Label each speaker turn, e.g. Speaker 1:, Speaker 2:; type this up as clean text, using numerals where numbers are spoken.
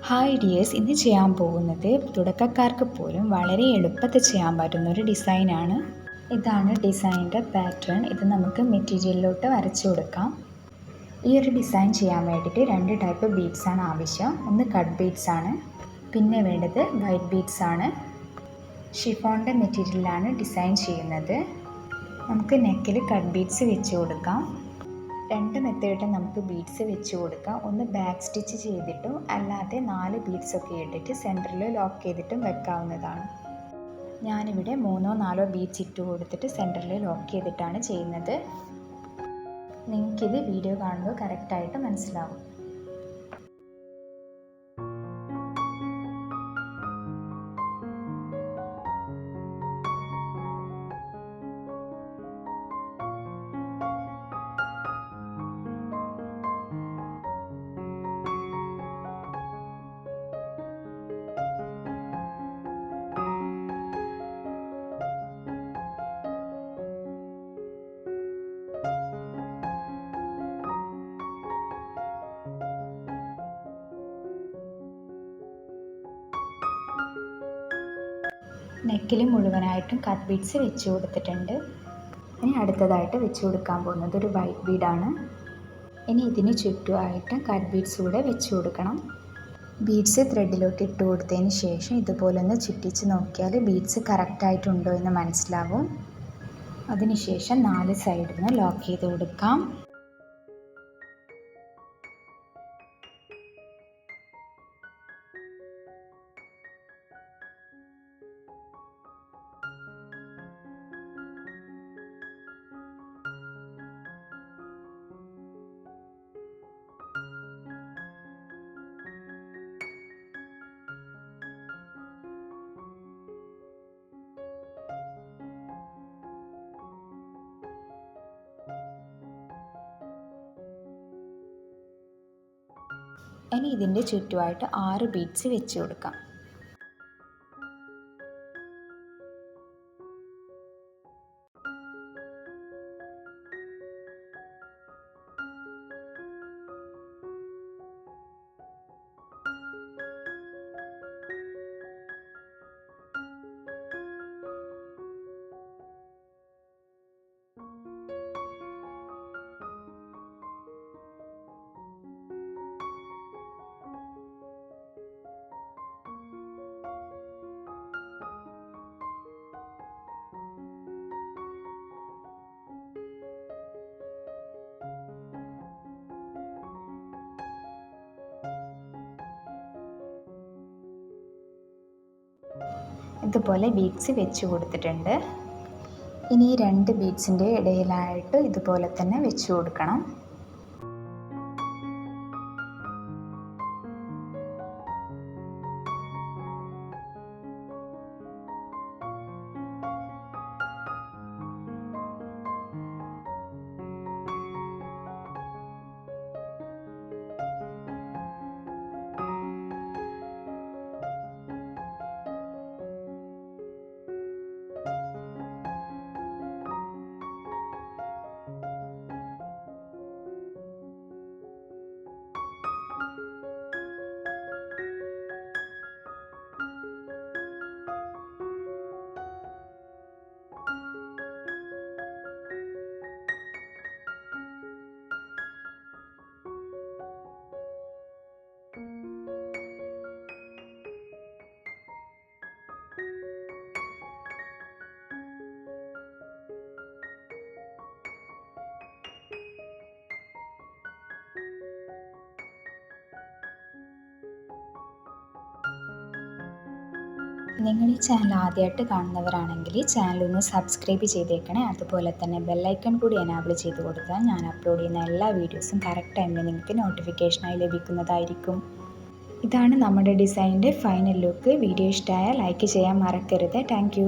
Speaker 1: Hi dears, ഇന്ന് ചെയ്യാൻ പോകുന്നത് തുടക്കക്കാർക്ക് പോലും വളരെ എളുപ്പത്തിൽ ചെയ്യാൻ പറ്റുന്ന ഒരു ഡിസൈനാണ്. ഇതാണ് ഡിസൈനിൻ്റെ പാറ്റേൺ. ഇത് നമുക്ക് മെറ്റീരിയലിലോട്ട് വരച്ചു കൊടുക്കാം. ഈ ഒരു ഡിസൈൻ ചെയ്യാൻ വേണ്ടിയിട്ട് 2 ടൈപ്പ് ബീഡ്സ് ആണ് ആവശ്യം. ഒന്ന് കട്ട് ബീഡ്സ് ആണ്, പിന്നെ വേണ്ടത് വൈറ്റ് ബീഡ്സ് ആണ്. ഷിഫോണിൻ്റെ മെറ്റീരിയലാണ് ഡിസൈൻ ചെയ്യുന്നത്. നമുക്ക് നെക്കിൽ കട്ട് ബീഡ്സ് വെച്ച് കൊടുക്കാം. 2 മെത്തേഡിൽ നമുക്ക് ബീഡ്സ് വെച്ച് കൊടുക്കാം. ഒന്ന് ബാക്ക് സ്റ്റിച്ച് ചെയ്തിട്ടും അല്ലാതെ 4 ബീഡ്സൊക്കെ ഇട്ടിട്ട് സെൻറ്ററിൽ ലോക്ക് ചെയ്തിട്ടും വെക്കാവുന്നതാണ്. ഞാനിവിടെ 3-4 ബീഡ്സ് ഇട്ട് കൊടുത്തിട്ട് സെൻറ്ററിൽ ലോക്ക് ചെയ്തിട്ടാണ് ചെയ്യുന്നത്. നിങ്ങൾക്കിത് വീഡിയോ കാണുമ്പോൾ കറക്റ്റായിട്ട് മനസ്സിലാവും. നെക്കിൽ മുഴുവനായിട്ടും കട്ട് ബീഡ്സ് വെച്ച് കൊടുത്തിട്ടുണ്ട്. ഇനി അടുത്തതായിട്ട് വെച്ച് കൊടുക്കാൻ പോകുന്നത് ഒരു വൈറ്റ് ബീഡാണ്. ഇനി ഇതിന് ചുറ്റുമായിട്ട് കട്ട് ബീഡ്സ് കൂടെ വെച്ച് കൊടുക്കണം. ബീഡ്സ് ത്രെഡിലോട്ട് ഇട്ട് കൊടുത്തതിന് ശേഷം ഇതുപോലെ ഒന്ന് ചുറ്റിച്ച് നോക്കിയാൽ ബീഡ്സ് കറക്റ്റായിട്ടുണ്ടോ എന്ന് മനസ്സിലാവും. അതിനുശേഷം 4 സൈഡിൽ നിന്ന് ലോക്ക് ചെയ്ത് കൊടുക്കാം. ഇനി ഇതിൻ്റെ ചുറ്റുമായിട്ട് 6 ബീഡ്സ് വെച്ച് കൊടുക്കാം. ഇതുപോലെ ബീഡ്സ് വെച്ച് കൊടുത്തിട്ടുണ്ട്. ഇനി 2 ബീഡ്സിൻ്റെ ഇടയിലായിട്ട് ഇതുപോലെ തന്നെ വെച്ച് കൊടുക്കണം. നിങ്ങൾ ഈ ചാനൽ ആദ്യമായിട്ട് കാണുന്നവരാണെങ്കിൽ ചാനലൊന്ന് സബ്സ്ക്രൈബ് ചെയ്തേക്കണേ. അതുപോലെ തന്നെ ബെല്ലൈക്കൺ കൂടി എനാബിൾ ചെയ്ത് കൊടുത്താൽ ഞാൻ അപ്ലോഡ് ചെയ്യുന്ന എല്ലാ വീഡിയോസും കറക്റ്റ് ടൈമിൽ നിങ്ങൾക്ക് നോട്ടിഫിക്കേഷനായി ലഭിക്കുന്നതായിരിക്കും. ഇതാണ് നമ്മുടെ ഡിസൈനിൻ്റെ ഫൈനൽ ലുക്ക്. വീഡിയോ ഇഷ്ടമായാൽ ലൈക്ക് ചെയ്യാൻ മറക്കരുത്. താങ്ക്